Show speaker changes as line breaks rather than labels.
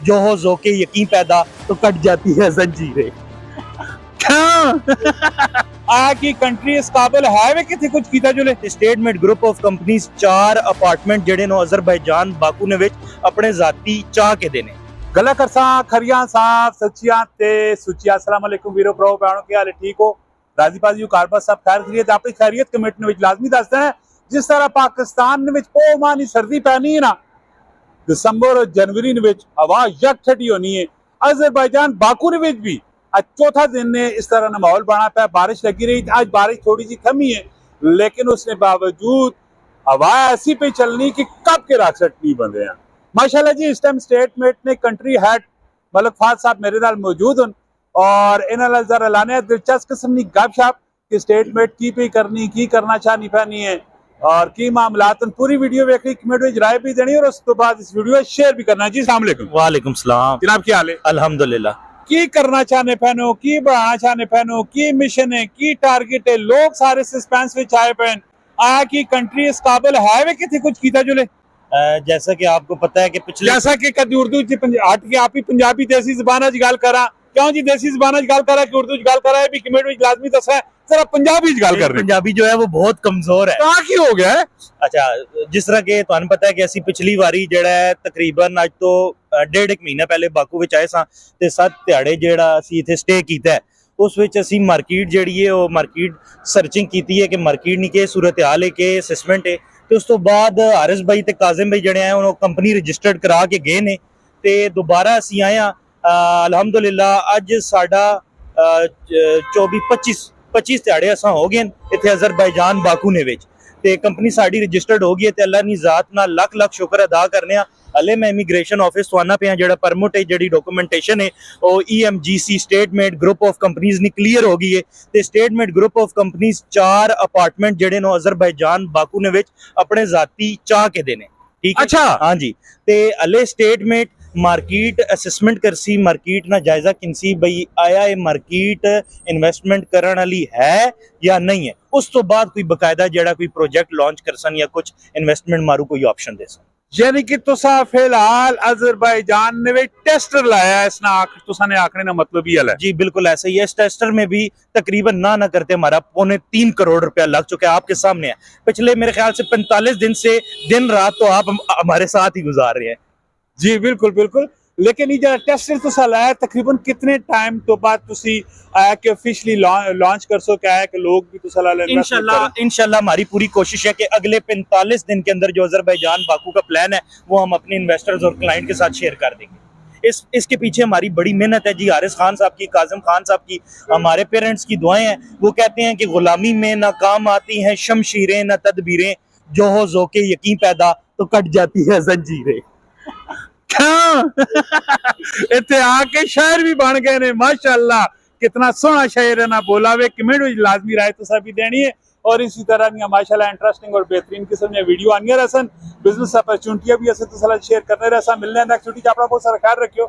जो हो ज़ौक़े यकीन पैदा तो कट जाती है जंजीरें।
आ की कंट्री इस काबिल है वे किथे कुछ कीता जुले।
Statement group of companies 4 apartment जेडे नो अजरबैजान बाकू ने विच अपने जाती चाह के देने।
गला करसा खरियां साफ सच्चियां ते सुचिया। अस्सलाम वालेकुम वीरो प्रो भैणों, क्या हाल है? ठीक हो? राजी बाजी कारबा सब खैर खैरियत अपनी खैरियत कमेटी विच लाजमी दसदे हैं। जिस तरह पाकिस्तान विच पो मानी सर्दी पैनी है ना, दिसंबर और जनवरी विच हवा यक ठंडी होनी है। अजरबैजान बाकू विच भी आज चौथा दिन ने इस तरह का माहौल बना पाया। बारिश लगी रही, आज बारिश थोड़ी सी थमी है, लेकिन उसने बावजूद हवा ऐसी पे चलनी कि कब के राक्षट नहीं बंदे हैं। माशाल्लाह जी, इस टाइम स्टेटमेंट ने कंट्री हेड मलक फाद साहब मेरे नाल मौजूद हैं और इन्होंने जरा लाने दिलचस्प किस्म की गपशप कि स्टेटमेंट की पे करनी, की करना चाहनी पैनी है और की मामलात। पूरी वीडियो वेखनी, कमेंट में राय भी देनी और उस तो बाद इस वीडियो शेयर भी करना। जी अस्सलाम वालेकुम।
वालेकुम सलाम
जनाब, क्या हाल है?
अल्हम्दुलिल्लाह।
की करना चाहने पैनो, की बढ़ाना चाहने पैनो, की मिशन है, की टारगेट है, लोग सारे सस्पेंस में आए पैन आ की कंट्री इस काबिल है वे किथे कुछ कीता जुले।
जैसा कि आपको पता है कि पिछले
जैसा कि कदी उर्दू च हट के आप ही पंजाबी देसी जबान च गल करा, क्यों जी देसी जबान च गल करा कि उर्दू च गल करा भी कमेंट में लाजमी दसा है जरा पंजाबी च गल कर रहे।
पंजाबी जो है वो बहुत कमजोर है।
कहां की हो गया है?
अच्छा, जिस तरह के तुहानू पता है कि असी पिछली वारी जेड़ा है तकरीबन अज तो 1.5 महीना पहले बाकू विच आए सां ते 7 दिहाड़े जेड़ा असी इत्थे स्टे कीता है। उस विच असी मार्केट जेड़ी है वो मार्केट सर्चिंग कीती है कि मार्केट नी के सूरत हाल है, के असेसमेंट है। ते उस तो बाद हारिस भाई ते काजिम भाई जेड़े हैं उन्होंने कंपनी रजिस्टर्ड करा के गए ने ते दोबारा असी आए हां। अल्हम्दुलिल्लाह अज साडा 24-25 दिहाड़े असां हो गए इत्थे अजरबैजान बाकू ने विच ते कंपनी साडी रजिस्टर्ड हो गई है ते अल्लाह दी जात नाल लख लख शुक्र अदा करने आ। हले मैं इमीग्रेशन ऑफिस तो आना पे जेड़ा परमिट है, जेड़ी डॉक्यूमेंटेशन है वो EMGC statement group of companies knee clear हो गई है ते statement group of companies 4 apartment जेडे नो अजरबैजान बाकू ने विच अपने जाती चाह के देने। ठीक है?
अच्छा,
हाँ जी। ते हले स्टेटमेंट मार्केट असेसमेंट करसी, मार्केट ना जायजा किनसी भाई आया ये मार्केट इन्वेस्टमेंट करने वाली है या नहीं है। उस तो बाद कोई बकायदा जेड़ा कोई प्रोजेक्ट लॉन्च करसन या कुछ इन्वेस्टमेंट मारू कोई ऑप्शन देसन।
यानी कि तुसा फिलहाल अजरबैजान ने वे टेस्टर लाया है, इसना तुसा ने आखने ना मतलब ही है।
जी बिल्कुल ऐसा ही है। इस टेस्टर में भी तकरीबन ना करते हमारा 3.25 करोड़ रुपया लग चुका है। आपके सामने है। पिछले मेरे ख्याल से 45 दिन से दिन रात तो आप हमारे साथ ही गुजार रहे हैं।
जी बिल्कुल बिल्कुल, लेकिन ये जो टेस्टर तुसा लाया तकरीबन कितने टाइम तो बाद तुसी आया कि ऑफिशियली लॉन्च कर सो क्या है कि लोग भी तुसा ला लेंगे?
इंशाल्लाह हमारी पूरी कोशिश है कि अगले 45 दिन के अंदर जो अजरबैजान बाकू का प्लान है वो हम अपने इन्वेस्टर्स और क्लाइंट के साथ शेयर कर देंगे। इसके पीछे हमारी बड़ी मेहनत है जी, हारिस खान साहब की, काजिम खान साहब की, हमारे पेरेंट्स की दुआएं हैं। वो कहते हैं कि गुलामी में ना काम आती हैं शमशीरें ना तदबीरें, जो हो ज़ौक़े यकीन पैदा तो कट जाती है जंजीरें।
इत्थे आके शायर भी बन गए ने माशाअल्लाह। कितना सोहना शायर है ना, बोला वे कमेंट में लाजमी राय तुसा भी देनी है और इसी तरह दी माशाअल्लाह इंटरेस्टिंग और बेहतरीन किस्म दी वीडियो आनी रहसन। बिजनेस अपॉर्चुनिटियां भी ऐसे तुसा शेयर करने रहसा। मिलने नेक्स्ट वीडियो। अपना बहुत सारा ख्याल रखियो।